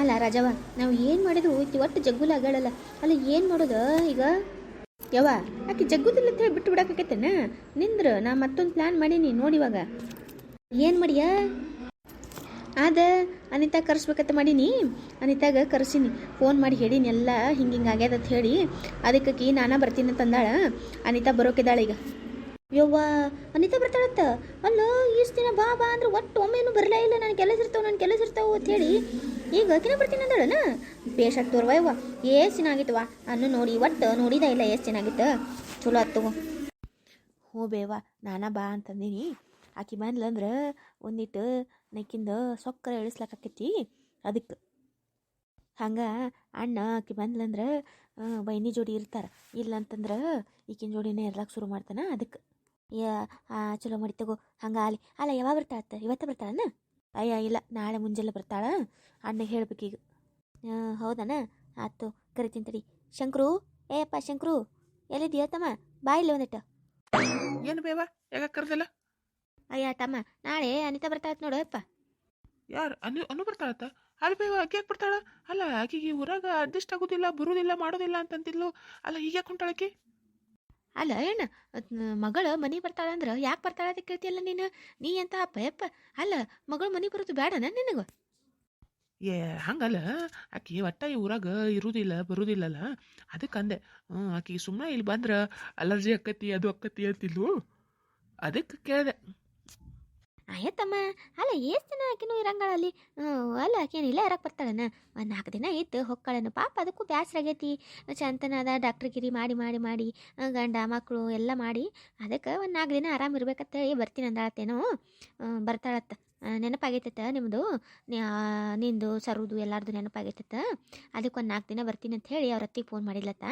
ಅಲ್ಲ ರಾಜವ್ವ, ನಾವು ಏನು ಮಾಡಿದ್ರು ಒಟ್ಟು ಜಗ್ಗುಲ ಆಗಳಲ್ಲ. ಅಲ್ಲ ಏನು ಮಾಡೋದು ಈಗ? ಯವ್ವ, ಆಕೆ ಜಗ್ಗುದಿಲ್ಲ ಅಂತ ಹೇಳಿ ಬಿಟ್ಟು ಬಿಡಾಕೈತೇನ? ನಿಂದ್ರ ನಾ ಮತ್ತೊಂದು ಪ್ಲ್ಯಾನ್ ಮಾಡೀನಿ ನೋಡಿ. ಇವಾಗ ಏನು ಮಾಡಿಯಾ? ಅದ ಅನಿತಾ ಕರೆಸ್ಬೇಕಂತ ಮಾಡೀನಿ. ಅನಿತಾಗ ಕರೆಸೀನಿ, ಫೋನ್ ಮಾಡಿ ಹೇಳೀನಿ ಎಲ್ಲ ಹಿಂಗೆ ಆಗ್ಯದ ಅಂತ ಹೇಳಿ. ಅದಕ್ಕೆ ನಾನಾ ಬರ್ತೀನಿ ಅಂತ ಅಂದಾಳ. ಅನಿತಾ ಬರೋಕಿದ್ದಾಳೆ ಈಗ. ಯವ್ವ, ಅನಿತಾ ಬರ್ತಾಳತ್ತ? ಅಲ್ಲ, ಇಷ್ಟು ದಿನ ಬಾ ಬಾ ಅಂದ್ರೆ ಒಟ್ಟು ಒಮ್ಮೆನೂ ಬರಲೇ ಇಲ್ಲ. ನನ್ನ ಕೆಲಸ ಇರ್ತಾವೆ ಅಂತ ಹೇಳಿ ಈಗ ಆಕಿನ ಬರ್ತೀನಿ ಅಂದಾಳನ? ಬೇಷಾಗಿ ತೋರ್ವ ಯವ್ವ. ಎಷ್ಟು ಚೆನ್ನಾಗಿತ್ತವ ಅನ್ನು ನೋಡಿ. ಒಟ್ಟು ನೋಡಿದ ಇಲ್ಲ, ಎಷ್ಟು ಚೆನ್ನಾಗಿತ್ತು. ಚಲೋ ಆತ್ತು. ಹ್ಞೂ ಬೇವ, ನಾನಾ ಬಾ ಅಂತಂದೀನಿ. ಆಕಿ ಬಂದ್ಲಂದ್ರೆ ಒಂದಿಟ್ಟು ನಕ್ಕಿಂದ ಸೊಕ್ಕರ ಇಳಿಸ್ಲಾಕೈತಿ. ಅದಕ್ಕೆ ಹಂಗೆ ಅಣ್ಣ ಆಕಿ ಬಂದ್ಲಂದ್ರೆ ಬೈನಿ ಜೋಡಿ ಇರ್ತಾರೆ. ಇಲ್ಲಂತಂದ್ರೆ ಈಕಿನ ಜೋಡಿನೇ ಇರ್ಲಾಕ ಶುರು ಮಾಡ್ತಾನೆ. ಅದಕ್ಕೆ ಚಲೋ ಮಾಡಿ ತಗೋ. ಹಂಗೆ ಅಲ್ಲ ಯಾವಾಗ ಬರ್ತಾಳತ್ತ? ಇವತ್ತೇ ಬರ್ತಾಳನ್ನ? ಅಯ್ಯ ಇಲ್ಲ, ನಾಳೆ ಮುಂಜಾನೆ ಬರ್ತಾಳ. ಅಣ್ಣಗೆ ಹೇಳ್ಬೇಕೀಗ. ಹೌದಣ್ಣ, ಆಯ್ತು ಕರಿತೀನಿ ತಡಿ. ಶಂಕ್ರು, ಏಪ್ಪ ಶಂಕ್ರು, ಎಲ್ಲಿದ್ದೀಯ ತಮ್ಮ? ಬಾ ಇಲ್ಲಿ ಒಂದಿಟ್ಟು. ಏನು ಬೇವ, ಯಾಕೆ ಕರ್ದಲ್ಲ? ಅಯ್ಯ ತಮ್ಮ, ನಾಳೆ ಅನಿತಾ ಬರ್ತಾಳತ್ ನೋಡು ಅಪ್ಪ. ಯಾರು ಅನು ಬರ್ತಾಳತ್ತ? ಅಲ್ಲಿ ಬೇವ, ಆಕೆ ಯಾಕೆ ಬರ್ತಾಳ? ಅಲ್ಲ, ಆಕೆಗೆ ಊರಾಗ ಅಡ್ಜಸ್ಟ್ ಆಗೋದಿಲ್ಲ, ಬರೋದಿಲ್ಲ, ಮಾಡೋದಿಲ್ಲ ಅಂತಂತಿದ್ಲು. ಅಲ್ಲ, ಈಗ ಯಾಕೆ ಹೊಂಟಾಳಕಿ? ಅಲ್ಲ ಅಣ್ಣ, ಮಗಳು ಮನೆ ಬರ್ತಾಳಂದ್ರೆ ಯಾಕೆ ಬರ್ತಾಳ ಅಂತ ಕೇಳ್ತಿಯಲ್ಲ ನೀನು? ನೀ ಅಂತ ಅಪ್ಪ ಯಪ್ಪ. ಅಲ್ಲ, ಮಗಳು ಮನೆ ಬರೋದು ಬೇಡನ ನಿನಗೆ? ಏ ಹಂಗಲ್ಲ, ಆಕೆ ಒಟ್ಟ ಈ ಊರಾಗ ಇರುವುದಿಲ್ಲ, ಬರುವುದಿಲ್ಲಲ್ಲ. ಅದಕ್ಕೆ ಅಂದೆ. ಆಕೆಗೆ ಸುಮ್ಮನೆ ಇಲ್ಲಿ ಬಂದ್ರೆ ಅಲರ್ಜಿ ಆಕ್ಕತಿ, ಅದು ಆಕ್ಕತಿ ಅಂತಿದ್ಲು. ಅದಕ್ಕೆ ಕೇಳಿದೆ. ಆಯ್ತಮ್ಮ. ಅಲ್ಲ, ಎಷ್ಟು ದಿನ ಆಕಿನೂ ಇರಂಗಳ ಅಲ್ಲಿ? ಅಲ್ಲ, ಆಕೇನು ಇಲ್ಲ ಇರಕ್ಕೆ ಬರ್ತಾಳನ? ಒಂದು 4 ದಿನ ಇತ್ತು ಹೊಕ್ಕಳನ. ಪಾಪ ಅದಕ್ಕೂ ಬ್ಯಾಸ್ರ ಆಗೈತಿ. ಚಂತನದ ಡಾಕ್ಟ್ರಿಗಿರಿ ಮಾಡಿ ಮಾಡಿ ಮಾಡಿ ಗಂಡ ಮಕ್ಕಳು ಎಲ್ಲ ಮಾಡಿ ಅದಕ್ಕೆ ಒಂದು 4 ದಿನ ಆರಾಮ ಇರ್ಬೇಕಂತ ಹೇಳಿ ಬರ್ತೀನಿ ಅಂದಾಳತ್ತೇನೋ. ಬರ್ತಾಳತ್ತ. ನೆನಪಾಗೈತತ್ತ ನಿಮ್ಮದು, ನಿಂದು ಸರುದು ಎಲ್ಲಾರ್ದು ನೆನಪಾಗೈತತ್ತ. ಅದಕ್ಕೆ ಒಂದು 4 ದಿನ ಬರ್ತೀನಿ ಅಂತ ಹೇಳಿ ಅವ್ರ ಅತ್ತಿಗೆ ಫೋನ್ ಮಾಡಿಲ್ಲತ್ತ.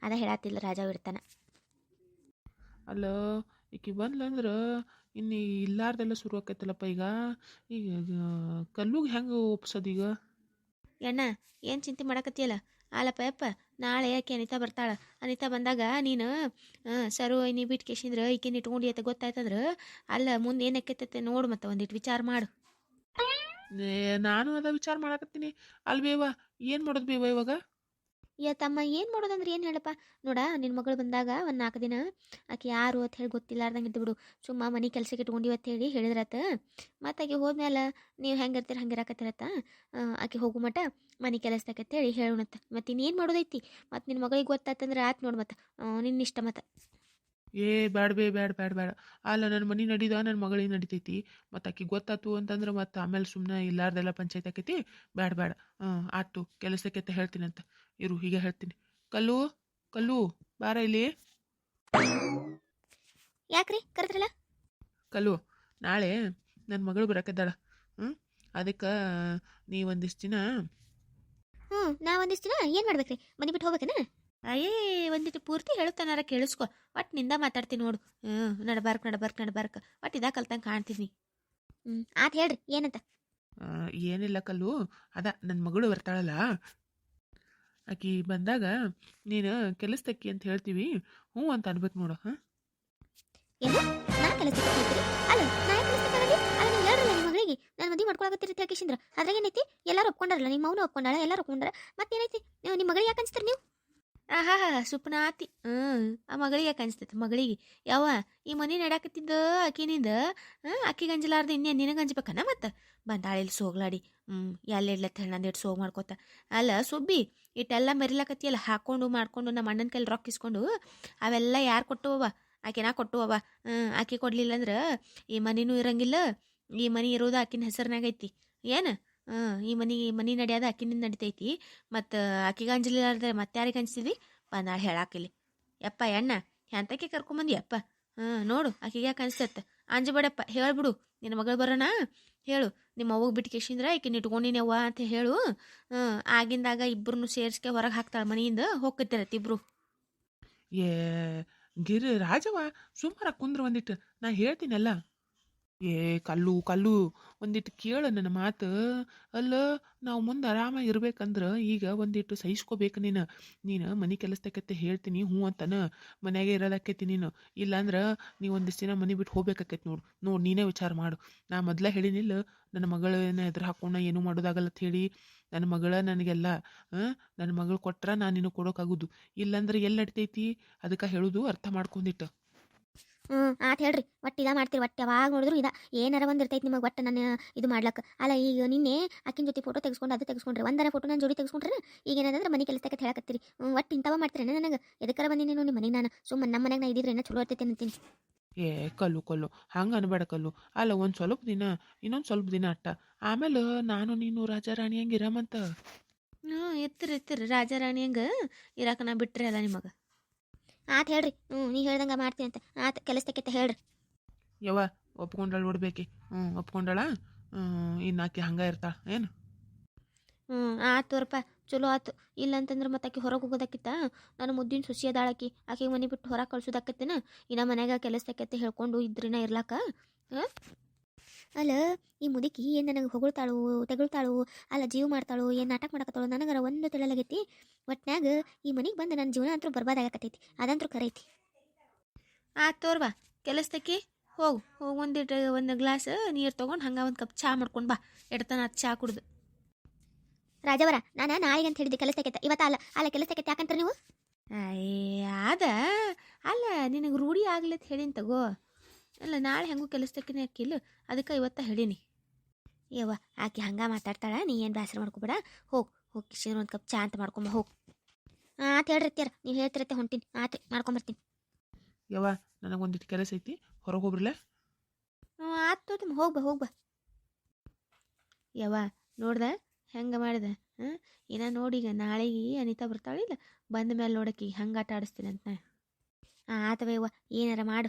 ಅದ ಹೇಳತ್ತಿಲ್ಲ ರಾಜಾವ್ ಇರ್ತಾನೆ. ಅಲ್ಲ, ಈಕಿ ಬಂದ್ಲಂದ್ರೆ ಇನ್ನು ಇಲ್ಲಾರ್ದೆಲ್ಲ ಶುರು ಆಕೈತಲ್ಲಪ್ಪ ಈಗ. ಈಗ ಕಲ್ಲುಗೆ ಹೆಂಗೆ ಒಪ್ಸೋದೀಗ? ಎಣ್ಣ, ಏನು ಚಿಂತೆ ಮಾಡಕತ್ತಿಯಲ್ಲ? ಅಲ್ಲಪ್ಪ ಯಪ್ಪ, ನಾಳೆ ಆಕೆ ಅನಿತಾ ಬರ್ತಾಳೆ. ಅನಿತಾ ಬಂದಾಗ ನೀನು ಸರು ನೀ ಬಿಟ್ಟು ಕೇಶಿಂದ್ರೆ ಈಕಿನ ಇಟ್ಕೊಂಡು ಅಂತ ಗೊತ್ತಾಯ್ತಂದ್ರೆ ಅಲ್ಲ ಮುಂದೆ ಏನಕ್ಕೈತೆ ನೋಡು. ಮತ್ತೆ ಒಂದಿಟ್ಟು ವಿಚಾರ ಮಾಡು. ನಾನು ಅದ ವಿಚಾರ ಮಾಡಕತ್ತೀನಿ. ಅಲ್ಲಿ ಬೇವ, ಏನು ಮಾಡೋದು ಬೇವ ಇವಾಗ? ತಮ್ಮ, ಏನು ಮಾಡೋದಂದ್ರೆ ಏನು ಹೇಳಪ್ಪ? ನೋಡ, ನಿನ್ನ ಮಗಳು ಬಂದಾಗ ಒಂದು 4 ದಿನ ಆಕೆ ಯಾರು ಅಂತ ಹೇಳಿ ಗೊತ್ತಿಲ್ಲಾರ್ದಂಗೆ ಇದ್ದು ಬಿಡು. ಸುಮ್ಮ ಮನೆ ಕೆಲ್ಸಕ್ಕೆ ಇಟ್ಕೊಂಡಿವಿ ಅಂತ ಹೇಳಿ ಹೇಳಿದ್ರತ್ತ. ಮತ್ತು ಆಕೆ ಹೋದ್ಮೇಲೆ ನೀವು ಹೆಂಗಿರ್ತೀರ ಹಂಗೆ ಇರಾಕತ್ತಿರತ್ತ. ಆಕೆ ಹೋಗು ಮಟ ಮನೆ ಕೆಲಸದಾಕಂತ ಹೇಳಿ ಹೇಳೋಣತ್ತ. ಮತ್ತು ಇನ್ನೇನು ಮಾಡೋದೈತಿ? ಮತ್ತು ನಿನ್ನ ಮಗಳಿಗೆ ಗೊತ್ತಾತಂದ್ರೆ ಆಯ್ತು ನೋಡು. ಮತ್ತು ನಿನ್ನ ಇಷ್ಟ ಮತ್ತು. ಬ್ಯಾಡ ಬೇ, ಬ್ಯಾಡ ಬ್ಯಾಡ ಬ್ಯಾಡ. ಅಲ್ಲ, ನನ್ನ ಮನೆ ನಡೀದ, ನನ್ನ ಮಗಳಿಗೆ ನಡಿತೈತಿ. ಮತ್ತು ಆಕೆ ಗೊತ್ತಾತು ಅಂತಂದ್ರೆ ಮತ್ತು ಆಮೇಲೆ ಸುಮ್ಮನೆ ಇಲ್ಲಾರ್ದೆಲ್ಲ ಪಂಚಾಯತ್ ಆಕೈತಿ. ಬ್ಯಾಡ ಬ್ಯಾಡ. ಆಯ್ತು, ಕೆಲಸಕ್ಕೆ ಅಂತ ಹೇಳ್ತೀನಿ ಅಂತ ಇರು. ಹೀಗೆ ಹೇಳ್ತೀನಿ. ಕಲ್ಲು, ಕಲ್ಲು, ಬಾರ ಇಲ್ಲಿ. ಯಾಕ್ರಿ ಕರೆದ್ರಲ್ಲ? ಕಲ್ಲು, ನಾಳೆ ನನ್ನ ಮಗಳು ಬರಕದ್ದಾಳ. ಅದಕ್ಕೆ ನೀ ಒಂದಿಷ್ಟು ದಿನ. ನಾ ಒಂದಿಷ್ಟು ದಿನ ಏನು ಮಾಡ್ಬೇಕ್ರಿ? ಮನೆ ಬಿಟ್ಟು ಹೋಗ್ಬೇಕೇನ? ಅಯ್ಯೇ, ಒಂದಿಟ್ಟು ಪೂರ್ತಿ ಹೇಳುತ್ತಾನಾರ ಕೇಳಿಸ್ಕೊ. ಒಟ್ಟು ನಿಂದ ಮಾತಾಡ್ತೀನಿ ನೋಡು. ನಡಬಾರ್ಕ್ ಒಟ್ಟು ಇದಾಗ ಕಲ್ತಂಗೆ ಕಾಣ್ತೀನಿ. ಆತ್ ಹೇಳ್ರಿ, ಏನಂತ? ಏನಿಲ್ಲ ಕಲ್ಲು, ಅದ ನನ್ನ ಮಗಳು ಬರ್ತಾಳಲ್ಲ, ಆಕಿ ಬಂದಾಗ ನೀನು ಕೆಲಸದಕ್ಕಿ ಅಂತ ಹೇಳ್ತೀವಿ. ಹ್ಞೂ ಅಂತ ಅನ್ಬೇಕು ನೋಡು. ಏನು? ನಾ ಕೆಲಸಕ್ಕೆ ಹೋಗ್ತೀರಿ? ಅಲ್ಲ, ನಾ ಯಾಕೆ ಕೆಲಸಕ್ಕೆ ಆಗಲಿ? ಅಲ್ಲ, ನೀವು ಹೇಳ್ರಲ್ಲ ನಿಮ್ಮ ಮಗಳಿಗೆ ನಾನು ಮದುವೆ ಮಾಡ್ಕೊಳಕತ್ತೀರಿ ಅಂತ ಕೇಶಿಂದ್ರ. ಅದ್ರಾಗ ಏನೈತಿ? ಎಲ್ಲರೂ ಒಪ್ಕೊಂಡಾರಲ್ಲ, ನಿಮ್ಮ ಮೌನ ಒಪ್ಕೊಂಡಾಳ, ಎಲ್ಲರೂ ಒಪ್ಕೊಂಡಾರ. ಮತ್ತೇನೈತಿ? ನಿಮ್ಮ ಮಗಳಿಗೆ ಯಾಕೆ ಅನ್ಸ್ತೀರಿ ನೀವು? ಆಹಾ, ಸುಪ್ನಾತಿ. ಆ ಮಗಳಿಗೆ ಯಾಕೆ ಅನಿಸ್ತೈತಿ? ಮಗಳಿಗೆ ಯಾವ ಈ ಮನೆ ನಡಾಕತ್ತಿದ್ದ ಆಕಿನಿಂದ ಆಕಿಗೆ ಅಂಜಲಾರ್ದು ಇನ್ನೇನು ನಿನಗೆ ಅಂಜಬೇಕನ? ಮತ್ತು ಬಂದಾಳಿಲ್ಲಿ ಸೋಗ್ಲಾಡಿ. ಎಲ್ಲ ಇಡ್ಲತ್ತ ಹೇಳಿ ನಂದಿಟ್ಟು ಸೋಗ್ ಮಾಡ್ಕೋತ. ಅಲ್ಲ ಸುಬ್ಬಿ, ಇಟ್ಟೆಲ್ಲ ಮೆರಿಲಾಕತ್ತಿಯಲ್ಲ ಹಾಕ್ಕೊಂಡು ಮಾಡ್ಕೊಂಡು ನಮ್ಮ ಅಣ್ಣನ ಕೈಲಿ ರೊಕ್ಕ ಇಸ್ಕೊಂಡು. ಅವೆಲ್ಲ ಯಾರು ಕೊಟ್ಟುವವ? ಆಕಿನ ಕೊಟ್ಟುವವ. ಆಕೆ ಕೊಡ್ಲಿಲ್ಲ ಅಂದ್ರೆ ಈ ಮನಿನೂ ಇರಂಗಿಲ್ಲ. ಈ ಮನೆ ಇರೋದು ಆಕಿನ ಹೆಸರಿನಾಗ ಐತಿ. ಏನು ಈ ಮನೆ ನಡೆಯೋದು ಆಕಿನಿಂದ ನಡಿತೈತಿ. ಮತ್ತು ಆಕಿಗೆ ಅಂಜಲಿಲ್ಲಾರ್ದೆ ಮತ್ತೆ ಯಾರಿಗೆ ಅಂಜಿಸಿದ್ವಿ? ಬಂದಾಳು ಹೇಳಾಕಿಲ್ಲಿ. ಯಪ್ಪ ಎಣ್ಣ, ಎಂತಕ್ಕೆ ಕರ್ಕೊಂಬಂದಿ ಅಪ್ಪ? ನೋಡು, ಆಕಿಗೆ ಯಾಕೆ ಅನಿಸ್ತೈತೆ? ಅಂಜಬೇಡಪ್ಪ, ಹೇಳ್ಬಿಡು. ನಿನ್ನ ಮಗಳು ಬರೋಣ ಹೇಳು. ನಿಮ್ಮ ಅವ್ವಗೆ ಬಿಟ್ಟು ಕೇಶಿಂದ್ರೆ ಆಕಿನ ಇಟ್ಕೊಂಡಿನವ್ವ ಅಂತ ಹೇಳು. ಆಗಿಂದಾಗ ಇಬ್ಬರನ್ನು ಸೇರಿಸ್ಕೆ ಹೊರಗೆ ಹಾಕ್ತಾಳೆ ಮನೆಯಿಂದ. ಹೋಗ್ತಿರತ್ತೆ ಇಬ್ರು. ಏ ಗಿರಿ ರಾಜವ, ಸುಮಾರ ಕುಂದ್ರ ಒಂದಿಟ್ಟು, ನಾ ಹೇಳ್ತೀನಲ್ಲ. ಕಲ್ಲು ಕಲ್ಲು, ಒಂದಿಟ್ಟು ಕೇಳು ನನ್ನ ಮಾತು. ಅಲ್ಲ, ನಾವು ಮುಂದೆ ಆರಾಮಾಗಿ ಇರ್ಬೇಕಂದ್ರೆ ಈಗ ಒಂದಿಟ್ಟು ಸಹಿಸ್ಕೋಬೇಕು. ನೀನು ಮನೆ ಕೆಲಸದಕ್ಕತ್ತೆ ಹೇಳ್ತೀನಿ ಹ್ಞೂ ಅಂತಾನ ಮನ್ಯಾಗೆ ಇರೋದಕ್ಕೈತಿ ನೀನು. ಇಲ್ಲಾಂದ್ರೆ ನೀವು ಒಂದಿಷ್ಟು ದಿನ ಮನೆ ಬಿಟ್ಟು ಹೋಗ್ಬೇಕಾಕೈತಿ. ನೋಡು ನೀನೇ ವಿಚಾರ ಮಾಡು. ನಾ ಮೊದಲೇ ಹೇಳಿನಿಲ್ಲ, ನನ್ನ ಮಗಳನ್ನ ಎದುರು ಹಾಕೊಂಡು ಏನೂ ಮಾಡೋದಾಗಲ್ಲ ಅಂತ ಹೇಳಿ. ನನ್ನ ಮಗಳ ನನಗೆಲ್ಲ ನನ್ನ ಮಗಳು ಕೊಟ್ರ ನಾನು ನಿನಗೆ ಕೊಡೋಕ್ಕಾಗೋದು, ಇಲ್ಲಾಂದ್ರೆ ಎಲ್ಲಿ ನಡಿತೈತಿ? ಅದಕ್ಕೆ ಹೇಳೋದು ಅರ್ಥ ಮಾಡ್ಕೊಂಡಿಟ್ಟು. ಆತ್ ಹೇಳ್ರಿ, ಒಟ್ಟು ಇದ ಮಾಡ್ತೀರಿ, ಒಟ್ಟು ಯಾವಾಗ ನೋಡಿದ್ರು ಇದ ಏನಾರ ಒಂದು ಇರ್ತೈತಿ ನಿಮಗೆ ಒಟ್ಟು ನಾನು ಇದು ಮಾಡ್ಲಕ್ಕ. ಅಲ್ಲ ಈಗ ನಿನ್ನೆ ಆಕಿನ ಜೊತೆ ಫೋಟೋ ತೆಗೆಸ್ಕೊಂಡು ಅದು ತೆಗೆಸ್ಕೊಂಡ್ರೆ ಒಂದರ ಫೋಟೋ ನನ್ನ ಜೋಡಿ ತೆಗೆಸ್ಕೊಂಡ್ರೆ ಈಗ ಏನಂದ್ರೆ ಮನೆ ಕೆಲಸಕ್ಕೆ ಹೇಳಕತ್ತೀರಿ. ಒಟ್ಟು ಇಂಥವ ಮಾಡ್ತೀರೇನೆ ನನಗೆ ಎದಕ್ಕರ ಬಂದಿನಿ ನೋಡಿ ಮನೆಗೆ ನಾನು ಸುಮ್ಮನೆ ನಮ್ಮ ಮನೆಗೆ ನಾ ಇದ್ದಿದ್ರೆ ಏನೋ ಚಲೋ ಇರ್ತೈತೆ ಅಂತೀನಿ. ಏ ಕಲ್ಲು ಹಂಗೆ ಅನ್ಬೇಡ ಕಲ್ಲು. ಅಲ್ಲ ಒಂದು ಸ್ವಲ್ಪ ದಿನ, ಇನ್ನೊಂದು ಸ್ವಲ್ಪ ದಿನ ಅಟ್ಟ, ಆಮೇಲೆ ನಾನು ನೀನು ರಾಜಾರಾಣಿ ಹಂಗೆ ಇರಮಂತ. ಇರ್ತಿರಿ ರಾಜಾರಾಣಿ ಹಂಗೆ ಇರಾಕ ನಾ ಬಿಟ್ರಿ ಅಲ್ಲ ನಿಮಗೆ. ಆತ್ ಹೇಳ್ರಿ, ನೀ ಹೇಳ್ದಂಗೆ ಮಾಡ್ತೀನಿ ಅಂತ. ಆತ್ ಕೆಲಸಕ್ಕೆ ಹೇಳ್ರಿ. ಯವ್ವ ಒಪ್ಕೊಂಡಾಳ ನೋಡ್ಬೇಕಿ. ಒಪ್ಕೊಂಡಾಳ. ಇನ್ನು ಆಕೆ ಹಂಗೆ ಇರ್ತಾಳ ಏನು? ಆತು ತೋರಪ್ಪ, ಚಲೋ ಆತು. ಇಲ್ಲಂತಂದ್ರೆ ಮತ್ತೆ ಆಕೆ ಹೊರಗೆ ಹೋಗೋದಕ್ಕಿತ್ತ ನಾನು ಮುದ್ದಿನ ಸುಸಿ ಅದಾಳಕಿ, ಆಕೆಗೆ ಮನೆ ಬಿಟ್ಟು ಹೊರಗೆ ಕಳ್ಸೋದಕ್ಕತ್ತೇನ. ಇನ್ನು ಮನ್ಯಾಗ ಕೆಲಸಕ್ಕೆ ಹೇಳ್ಕೊಂಡು ಇದ್ರಿನ ಇರ್ಲಾಕ. ಅಲ್ಲ ಈ ಮುದುಕಿ ಏನು ನನಗೆ ಹೊಗಳ್ತಾಳು ತೆಗಳ್ತಾಳು, ಅಲ್ಲ ಜೀವ ಮಾಡ್ತಾಳು, ಏನು ನಾಟಕ ಮಾಡಕತ್ತಾಳು ನನಗರ ಒಂದು ತಿಳಿಲಾಗೈತಿ. ಒಟ್ನಾಗ ಈ ಮನೆಗೆ ಬಂದು ನನ್ನ ಜೀವನ ಅಂತೂ ಬರ್ಬಾದಾಗತ್ತೈತಿ, ಅದಂತೂ ಕರೈತಿ. ಆತು ತೋರ್ಬಾ ಕೆಲಸಕ್ಕೆ ಹೋಗು. ಒಂದು ಗ್ಲಾಸ್ ನೀರು ತೊಗೊಂಡು ಹಂಗೆ ಒಂದು ಕಪ್ ಚಹಾ ಮಾಡ್ಕೊಂಡು ಬಾ. ಎಡ್ತಾನ ಅದು ಚಹಾ ಕುಡ್ದು. ರಾಜವರ, ನಾನು ನಾಳೆಗೆ ಅಂತ ಹೇಳಿದ್ದೆ ಕೆಲಸಕ್ಕೆ, ಇವತ್ತ ಅಲ್ಲ ಕೆಲಸಕ್ಕೆ ಯಾಕಂತಾರೆ ನೀವು? ಅದ ಅಲ್ಲ ನಿನಗೆ ರೂಢಿ ಆಗ್ಲಿ ಅಂತ ಹೇಳಿನಿ ತಗೋ. ಅಲ್ಲ ನಾಳೆ ಹೆಂಗೂ ಕೆಲಸಕ್ಕೆ ಹಾಕಿಲ್ಲ, ಅದಕ್ಕೆ ಇವತ್ತ ಹೇಳೀನಿ. ಯವ್ವ ಆಕೆ ಹಂಗೆ ಮಾತಾಡ್ತಾಳ, ನೀ ಏನು ಬೇಸರ ಮಾಡ್ಕೊಬೇಡ. ಹೋಗಿ ಕಿಶನ್ ಒಂದು ಕಪ್ ಚಹಾ ಅಂತ ಮಾಡ್ಕೊಂಬ ಹೋಗಿ. ಆತ ಹೇಳ್ರಿತ್ಯಾರ, ನೀವು ಹೇಳ್ತಿರತ್ತೆ ಹೊಂಟೀನಿ. ಆತು ಮಾಡ್ಕೊಂಬರ್ತೀನಿ. ಯವ್ವ ನನಗೊಂದಿಟ್ಟು ಕೆಲಸ ಐತಿ, ಹೊರಗೆ ಹೋಗ್ರಲ್ಲ. ಆತು ತುಂಬ ಹೋಗ್ಬಾ. ಯವ್ವ ನೋಡ್ದ ಹೆಂಗೆ ಮಾಡಿದೆ? ಇನ್ನ ನೋಡೀಗ ನಾಳೆಗೆ ಅನಿತಾ ಬರ್ತಾಳಿಲ್ಲ, ಬಂದ ಮೇಲೆ ನೋಡಕ್ಕೆ ಹಂಗೆ ಆಟ ಆಡಿಸ್ತೀನಿ ಅಂತ. ಆತವೇವ ಏನಾರ ಮಾಡು.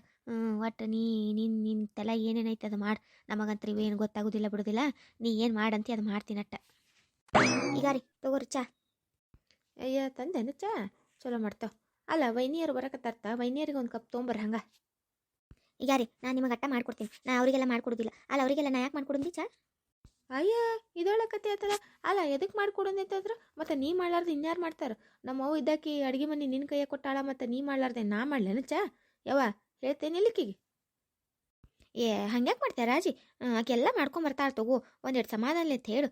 ಒಟ್ಟು ನಿನ್ನ ತಲೆ ಏನೇನೈತೆ ಅದು ಮಾಡು. ನಮಗಂತ್ರ ಇವೇನು ಗೊತ್ತಾಗೋದಿಲ್ಲ ಬಿಡೋದಿಲ್ಲ. ನೀ ಏನು ಮಾಡಂತಿ ಅದು ಮಾಡ್ತೀನಿ ಅಟ್ಟ. ಈಗ ರೀ ತಗೋರಿ ಚಾ. ಅಯ್ಯ ತಂದೇನು ಚಾ? ಚಲೋ ಮಾಡ್ತಾವ. ಅಲ್ಲ ವೈನಿಯರು ಬರಕತ್ತಾರ್ತ, ವೈನಿಯರಿಗೆ ಒಂದು ಕಪ್ ತೊಗೊಂಬರ್ರಿ ಹಂಗೆ. ಈಗ ರೀ ನಾನು ನಿಮಗೆ ಅಟ್ಟ ಮಾಡ್ಕೊಡ್ತೀನಿ, ನಾ ಅವರಿಗೆಲ್ಲ ಮಾಡ್ಕೊಡೋದಿಲ್ಲ. ಅಲ್ಲ ಅವರಿಗೆಲ್ಲ ನಾ ಯಾಕೆ ಮಾಡ್ಕೊಡೋದಿ ಚಾ? ಅಯ್ಯ ಇದೊಳ್ಳೆ ಕತೆ ಆಯ್ತಲ್ಲ. ಅಲ್ಲ ಎದಕ್ಕೆ ಮಾಡ್ಕೊಡೋದೈತಂದ್ರೆ ಮತ್ತೆ ನೀ ಮಾಡ್ಲಾರ್ದು ಇನ್ಯಾರು ಮಾಡ್ತಾರೆ? ನಮ್ಮ ಅವು ಇದ್ದಾಕಿ ಅಡುಗೆ ಮನೆ ನಿನ್ನ ಕೈಯಾಗ ಕೊಟ್ಟಾಳ, ಮತ್ತು ನೀ ಮಾಡ್ಲಾರ್ದೆ ನಾ ಮಾಡ್ಲೇನ ಚಾ? ಯವ್ವ ಹೇಳ್ತೇನೆ ಇಲ್ಲಿಕ್ಕಿಗೆ. ಹಂಗ್ಯಾಕೆ ಮಾಡ್ತಾರೆ ರಾಜಿ? ಆಕೆಲ್ಲ ಮಾಡ್ಕೊಂಬರ್ತಾಳೆ ತಗೋ, ಒಂದೆರಡು ಸಮಾಧಾನ ಅಂತ ಹೇಳು.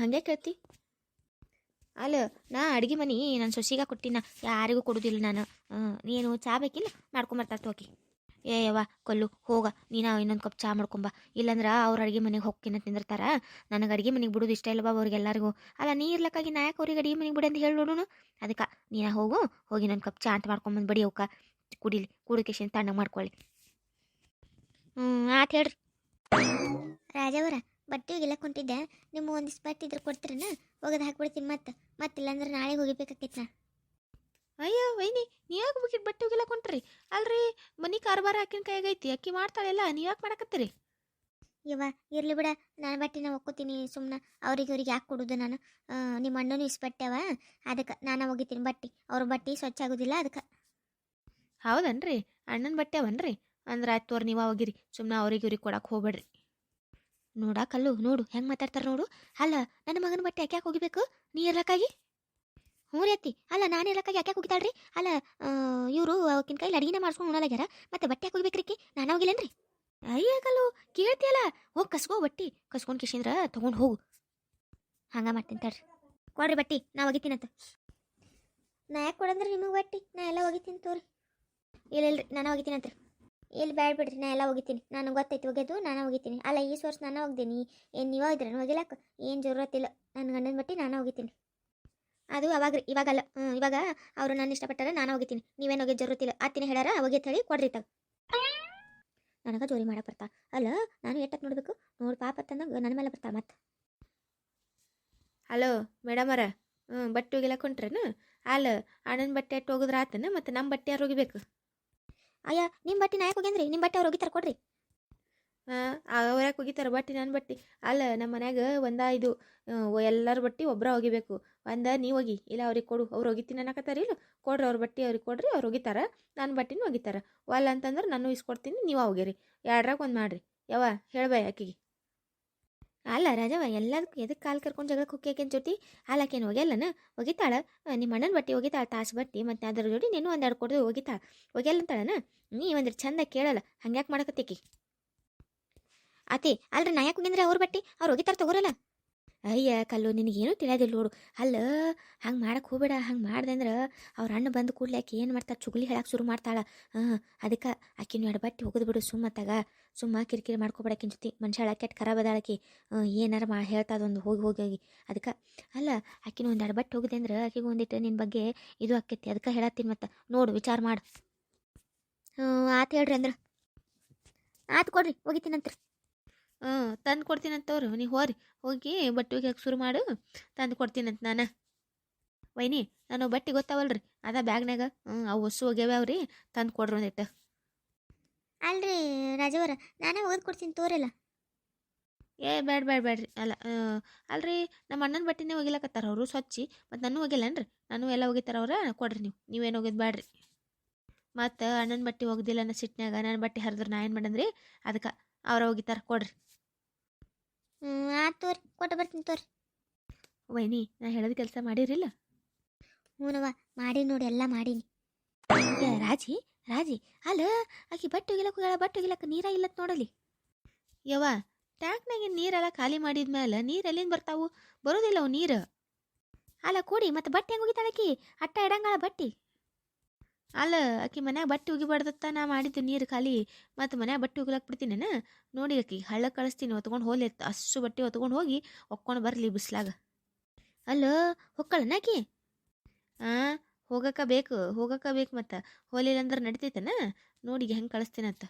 ಹಂಗೆ ಕೇಳ್ತಿ? ಅಲ್ಲ ನಾ ಅಡುಗೆ ಮನೆ ನನ್ನ ಸೊಸಿಗ ಕೊಟ್ಟಿನ, ಯಾರಿಗೂ ಕೊಡೋದಿಲ್ಲ ನಾನು. ನೀನು ಚಾ ಬೇಕಿಲ್ಲ ಮಾಡ್ಕೊಂಬರ್ತಾಳೆ ತೋಕಿ. ಯವ್ವ ಕೊಲ್ಲು ಹೋಗ ನೀನು ಇನ್ನೊಂದು ಕಪ್ ಚಾ ಮಾಡ್ಕೊಂಬ. ಇಲ್ಲಾಂದ್ರೆ ಅವ್ರ ಅಡುಗೆ ಮನೆಗೆ ಹೋಗ್ತೀನಿ ತಿಂದಿರ್ತಾರ. ನನಗೆ ಅಡುಗೆ ಮನೆಗೆ ಬಿಡೋದು ಇಷ್ಟ ಇಲ್ಲ ಬಾಬು ಅವ್ರಿಗೆಲ್ಲರಿಗೂ. ಅಲ್ಲ ನೀ ಇರ್ಲಕ್ಕಾಗಿ ನಾ ಯಾಕೆ ಅವ್ರಿಗೆ ಅಡುಗೆ ಮನೆಗೆ ಬಿಡು ಅಂತ ಹೇಳಿ ನೋಡೋಣ. ಅದಕ್ಕೆ ನೀನು ಹೋಗಿ ಇನ್ನೊಂದು ಕಪ್ ಚಾ ಅಂತ ಮಾಡ್ಕೊಂಬಂದು ಬಡಿ ಅವಕ್ಕ ಕುಡೀಲಿ, ಕುಡಿಕೇಶನ್ ತಣ್ಣಗೆ ಮಾಡ್ಕೊಳ್ಳಿ. ಆತು ಹೇಳ್ರಿ. ರಾಜವರ ಬಟ್ಟೆ ಒಗಿಲ್ಲ ಕೊಂಟಿದ್ದೆ, ನಿಮ್ಮ ಒಂದಿಷ್ಟು ಬಟ್ಟೆ ಇದ್ರೆ ಕೊಡ್ತೀರನ? ಹೋಗೋದು ಹಾಕ್ಬಿಡ್ತೀನಿ ಮತ್ತಿಲ್ಲಾಂದ್ರೆ ನಾಳೆಗೆ ಹೋಗಿಬೇಕಾಕೈತಿ ನಾ. ಅಯ್ಯ ವೈನಿ ನೀ ಯಾಕೆ ಬೇಕಿಟ್ಟು ಬಟ್ಟೆ ಒಗಿಲ್ಲ ಕೊಂಟ್ರಿ? ಅಲ್ರಿ ಮನೆ ಕಾರ್ಬಾರ ಆಕಿನ ಕೈಯಾಗೈತಿ, ಅಕ್ಕಿ ಮಾಡ್ತಾಳೆಲ್ಲ, ನೀವು ಯಾಕೆ ಮಾಡಕತ್ತೀರಿ? ಇವ ಇರ್ಲಿ ಬಿಡ, ನಾನು ಬಟ್ಟೆನ ಒಕ್ಕೋತೀನಿ ಸುಮ್ಮನೆ. ಅವ್ರಿಗೆ ಯಾಕೆ ಕೊಡೋದು ನಾನು? ನಿಮ್ಮ ಅಣ್ಣನೂ ಇಸ್ಬಟ್ಟೆವ, ಅದಕ್ಕೆ ನಾನು ಒಗಿತೀನಿ ಬಟ್ಟೆ. ಅವ್ರ ಬಟ್ಟೆ ಸ್ವಚ್ಛ ಆಗೋದಿಲ್ಲ ಅದಕ್ಕೆ. ಹೌದನ್ರಿ? ಅಣ್ಣನ ಬಟ್ಟೆ ಅವನ್ರಿ? ಅಂದ್ರೆ ಆಯ್ತು ತೋರಿ ನೀವು ಹೋಗಿರಿ, ಸುಮ್ಮನೆ ಅವ್ರಿಗೆ ಕೊಡಕ್ಕೆ ಹೋಗ್ಬೇಡ್ರಿ. ನೋಡಾಕಲ್ಲು ನೋಡು ಹೆಂಗೆ ಮಾತಾಡ್ತಾರೆ ನೋಡು. ಅಲ್ಲ ನನ್ನ ಮಗನ ಬಟ್ಟೆ ಯಾಕೆ ಹೋಗಿಬೇಕು ನೀ ಇರ್ಲಕ್ಕಾಗಿ? ಹ್ಞೂ ರೀ ಅತ್ತಿ, ಅಲ್ಲ ನಾನು ಇರ್ಲಕ್ಕಾಗಿ ಯಾಕೆ ಹೋಗಿತಾಳ್ರಿ? ಅಲ್ಲ ಇವರು ಅವಕಿನ ಕೈಲಿ ಅಡಿಗೆನ ಮಾಡ್ಸ್ಕೊಂಡು ಉಣಲಾಗ್ಯಾರ, ಮತ್ತೆ ಬಟ್ಟೆ ಯಾಕೆ ಹೋಗ್ಬೇಕ್ರಿ? ನಾನು ಹೋಗಿಲ್ಲೇನ್ರಿ? ಅಯ್ಯ ಕಲ್ಲು ಕೇಳ್ತಿಯಲ್ಲ, ಹೋಗಿ ಕಸ್ಕೋ ಬಟ್ಟಿ, ಕಸ್ಕೊಂಡು ಕಿಶಿಂದ್ರ ತೊಗೊಂಡು ಹೋಗು. ಹಂಗೆ ಮಾಡ್ತೀನಿ ತಡ್ರಿ. ಕೊಡ್ರಿ ಬಟ್ಟಿ, ನಾ ಒಗಿತೀನಂತ. ನಾ ಯಾಕೆ ಕೊಡಂದ್ರಿ ನಿಮಗೆ ಬಟ್ಟಿ? ನಾ ಎಲ್ಲ ಒಗಿತೀನಿ ತೋರಿ. ಇಲ್ಲರಿ ನಾನು ಒಗಿತೀನಂತ್ರಿ. ಇಲ್ಲಿ ಬ್ಯಾಡ ಬಿಡ್ರಿ, ನಾ ಎಲ್ಲ ಒಗಿತೀನಿ, ನನಗೆ ಗೊತ್ತೈತಿ ಒಗೆದು ನಾನು ಒಗಿತೀನಿ. ಅಲ್ಲ ಈ ವರ್ಷ ನಾನು ಒಗ್ದೀನಿ, ಏನು ನೀವು ಇದ್ರೆ ಒಗಿಲಕ್ಕ ಏನು ಜರೂರತ್ತಿಲ್ಲ. ನನ್ನ ಗಂಡನ ಬಟ್ಟಿ ನಾನು ಒಗಿತೀನಿ. ಅದು ಅವಾಗ ರೀ, ಇವಾಗಲ್ಲ. ಇವಾಗ ಅವರು ನಾನು ಇಷ್ಟಪಟ್ಟಾರೆ ನಾನು ಒಗಿತೀನಿ, ನೀವೇನು ಒಗೆ ಜರೂರತ್ತಿಲ್ಲ. ಆತಿನ ಹೇಳಾರ ಒಗೆತ್ ಹೇಳಿ ಕೊಡ್ರಿ ತಗ. ನನಗೆ ಜೋರಿ ಮಾಡಕ್ಕೆ ಬರ್ತಾ. ಅಲ್ಲ ನಾನು ಎಟ್ಟಕ್ಕೆ ನೋಡ್ಬೇಕು ನೋಡಿ, ಪಾಪ ತನ್ನಗ ನನ್ನ ಮೇಲೆ ಬರ್ತಾ ಮತ್ತೆ. ಹಲೋ ಮೇಡಮರ, ಬಟ್ಟೆ ಒಗಿಲಕ್ಕ ಹೊಂಟ್ರೇನು? ಅಲ್ಲ ಅಣ್ಣನ ಬಟ್ಟೆ ಅಟ್ಟು ಹೋಗಿದ್ರೆ ಆತನ, ಮತ್ತು ನಮ್ಮ ಬಟ್ಟೆ ಯಾರು ಒಗಿಬೇಕು? ಅಯ್ಯ ನಿಮ್ಮ ಬಟ್ಟೆ ನಾ ಯಾಕೆ ಹೋಗ್ಯಾನ್ರಿ? ನಿಮ್ಮ ಬಟ್ಟೆ ಅವ್ರು ಒಗಿತಾರೆ ಕೊಡ್ರಿ. ಅವ್ರು ಯಾಕೆ ಒಗಿತಾರೆ ಬಟ್ಟೆ? ನನ್ನ ಬಟ್ಟೆ ಅಲ್ಲ, ನಮ್ಮ ಮನ್ಯಾಗ ಇದು ಎಲ್ಲರ ಬಟ್ಟೆ ಒಬ್ಬರ ಒಗಿಬೇಕು. ನೀವು ಒಗಿ, ಇಲ್ಲ ಅವ್ರಿಗೆ ಕೊಡು, ಅವ್ರು ಒಗಿತೀನಿ ಅನ್ನಕತ್ತಾರ. ಇಲ್ಲ ಕೊಡ್ರಿ, ಅವ್ರ ಬಟ್ಟೆ ಅವ್ರಿಗೆ ಕೊಡ್ರಿ, ಅವ್ರು ಒಗಿತಾರ, ನನ್ನ ಬಟ್ಟೆನೂ ಒಗಿತಾರ. ಒಲ್ಲ ಅಂತಂದ್ರೆ ನಾನು ಇಸ್ಕೊಡ್ತೀನಿ, ನೀವು ಒಗಿರಿ. ಎರಡ್ರಾಗ ಒಂದು ಮಾಡಿರಿ. ಯಾವ ಹೇಳ್ಬಾಯ್ ಆಕಿಗೆ. ಅಲ್ಲ ರಾಜವ ಎಲ್ಲದಕ್ಕೂ ಎದಕ್ಕೆ ಕಾಲು ಕರ್ಕೊಂಡು ಜಗಳಕ್ಕೆ ಹೋಗ್ಯಾಕೇನು ಜೊತೆ? ಹಾಲಾಕೇನು ಒಗ್ಯಲ್ಲನ? ಒಗಿತಾಳ. ನಿಮ್ಮ ಅಣ್ಣನ ಬಟ್ಟೆ ಒಗಿತಾಳ, ತಾಸು ಬಟ್ಟೆ, ಮತ್ತು ಅದ್ರ ಜೋಡಿ ನೀನು ಒಂದೆರಡು ಕೊಡು ಒಗಿತಾಳ. ಒಗ್ಯಲ್ಲ ಅಂತಾಳನ? ನೀ ಒಂದಿರು ಚಂದ ಕೇಳಲ್ಲ, ಹಂಗ್ಯಾಕೆ ಮಾಡಕತ್ತೀಕಿ? ಅತಿ ಅಲ್ರಿ ನಾ ಯಾಕೆ ಹೋಗಿಂದ್ರೆ ಅವ್ರ ಬಟ್ಟೆ ಅವ್ರು ಒಗಿತಾರ ತಗೋರಲ್ಲ. ಅಯ್ಯ ಕಲ್ಲು ನಿನಗೇನು ತಿಳಿಯೋದಿಲ್ಲ ನೋಡು. ಅಲ್ಲ ಹಂಗೆ ಮಾಡಕ್ಕೆ ಹೋಗ್ಬೇಡ. ಹಂಗೆ ಮಾಡ್ದೆ ಅಂದ್ರೆ ಅವ್ರ ಅಣ್ಣ ಬಂದು ಕೂಡ್ಲೆ ಆಕೆ ಏನು ಮಾಡ್ತಾಳೆ, ಚುಗ್ಲಿ ಹೇಳಕ್ಕೆ ಶುರು ಮಾಡ್ತಾಳೆ. ಹಾಂ, ಅದಕ್ಕೆ ಆಕಿನ ಎಡಬಟ್ಟಿ ಹೋಗೋದು ಬಿಡು ಸುಮ್ಮತ್ತಾಗ. ಸುಮ್ಮ ಕಿರಿಕಿರಿ ಮಾಡ್ಕೊಬೇಡ ಆಕಿನ ಜೊತೆ. ಮನುಷ್ಯ ಕೆಟ್ಟ ಖರಾಬ್ ಅದಾಳಕಿ. ಏನಾರ ಹೇಳ್ತಾದೊಂದು ಹೋಗಿ ಹೋಗಿ ಹೋಗಿ. ಅದಕ್ಕೆ ಅಲ್ಲ ಆಕಿನ ಒಂದು ಎಡಬಟ್ಟಿ ಹೋಗಿದೆ ಅಂದ್ರೆ ಆಕಿಗೆ ಒಂದಿಟ್ಟು ನಿನ್ನ ಬಗ್ಗೆ ಇದು ಆಕೈತಿ. ಅದಕ್ಕೆ ಹೇಳತ್ತೀನಿ. ಮತ್ತು ನೋಡು ವಿಚಾರ ಮಾಡು. ಆತು ಹೇಳ್ರಿ ಅಂದ್ರೆ ಆತು ಕೊಡ್ರಿ ಹೋಗಿತೀನಂತ್ರಿ. ತಂದು ಕೊಡ್ತೀನಂತವ್ರು. ನೀವು ಹೋಗಿ ಬಟ್ಟೆ ಒಗ್ಯಾಕೆ ಶುರು ಮಾಡು. ತಂದು ಕೊಡ್ತೀನಂತ ನಾನು. ವೈನಿ ನಾನು ಬಟ್ಟೆ ಗೊತ್ತಾವಲ್ರಿ ಅದ ಬ್ಯಾಗ್ನಾಗ. ಅವು ಹೊಸು ಒಗ್ಯಾವ್ರಿ. ತಂದು ಕೊಡ್ರಿ ಒಂದಿಟ್ಟು. ಅಲ್ರಿ ರಾಜವರ ನಾನೇ ಓದ್ಕೊಡ್ತೀನಿ ತೋರಲ್ಲ. ಬೇಡ್ರಿ ಅಲ್ಲ ಅಲ್ರಿ ನಮ್ಮ ಅಣ್ಣನ ಬಟ್ಟೆನೇ ಒಗಿಲಕತ್ತಾರ ಅವರು ಸ್ವಚ್ಛಿ. ಮತ್ತು ನಾನು ಒಗಿಲ್ಲನ್ರಿ. ನಾನು ಎಲ್ಲ ಒಗಿತಾರ ಅವ್ರ. ಕೊಡ್ರಿ ನೀವೇನು ಒಗಿದ್ ಬ್ಯಾಡ್ರಿ. ಮತ್ತು ಅಣ್ಣನ ಬಟ್ಟೆ ಒಗ್ದಿಲ್ಲ ಅನ್ನೋ ಸಿಟ್ನಾಗ ನನ್ನ ಬಟ್ಟೆ ಹರಿದ್ರೆ ನಾ ಏನು ಮಾಡಂದ್ರಿ. ಅದಕ್ಕೆ ಅವ್ರ ಒಗಿತಾರ. ಕೊಡ್ರಿ. ಆತು ತೋರಿ, ಕೊಟ್ಟು ಬರ್ತೀನಿ ತೋರಿ. ವೈನಿ ನಾ ಹೇಳೋದು ಕೆಲಸ ಮಾಡಿರಿಲ್ಲ? ಹ್ಞೂನವ್ವ ಮಾಡೀನಿ ನೋಡಿ, ಎಲ್ಲ ಮಾಡೀನಿ. ರಾಜಿ ಅಲ್ಲ ಆಕಿ ಬಟ್ಟೆ ಒಗಿಲಕ್ಕ ನೀರ ಇಲ್ಲತ್ ನೋಡಲಿ. ಯವ್ವ ಟ್ಯಾಂಕ್ನಾಗಿನ ನೀರೆಲ್ಲ ಖಾಲಿ ಮಾಡಿದ್ಮೇಲೆ ನೀರು ಎಲ್ಲಿಂದ ಬರ್ತಾವು? ಬರೋದಿಲ್ಲ ಅವು ನೀರು. ಅಲ್ಲ ಕೊಡಿ ಮತ್ತು ಬಟ್ಟೆ ಹೆಂಗೆ ಒಗಿತಾಳಕಿ? ಅಟ್ಟ ಇಡಂಗಾಳ ಬಟ್ಟೆ. ಅಲ್ಲ ಆಕಿ ಮನ್ಯಾಗ ಬಟ್ಟೆ ಒಗಿಬಾರ್ದತ್ತ ನಾ ಮಾಡಿದ್ದು ನೀರು ಖಾಲಿ. ಮತ್ತು ಮನ್ಯಾಗ ಬಟ್ಟೆ ಒಗಿಲಾಕ್ ಬಿಡ್ತೀನೇನ? ನೋಡಿ ಆಕಿ ಹಳ್ಳ ಕಳಿಸ್ತೀನಿ. ಹೊತ್ಕೊಂಡು ಹೋಗ್ಲಿ ಅಷ್ಟು ಬಟ್ಟೆ ಹೊತ್ಕೊಂಡು ಹೋಗಿ ಒಕ್ಕೊಂಡು ಬರಲಿ ಬಿಸ್ಲಾಗ. ಅಲ್ಲ ಹೊಕ್ಕಳನಾಕಿ? ಹೋಗಕ್ಕ ಬೇಕು ಮತ್ತು ಹೋಲಿಲ್ಲ ಅಂದ್ರೆ ನಡಿತೈತನ. ನೋಡಿ ಹೆಂಗೆ ಕಳಿಸ್ತೀನಂತ.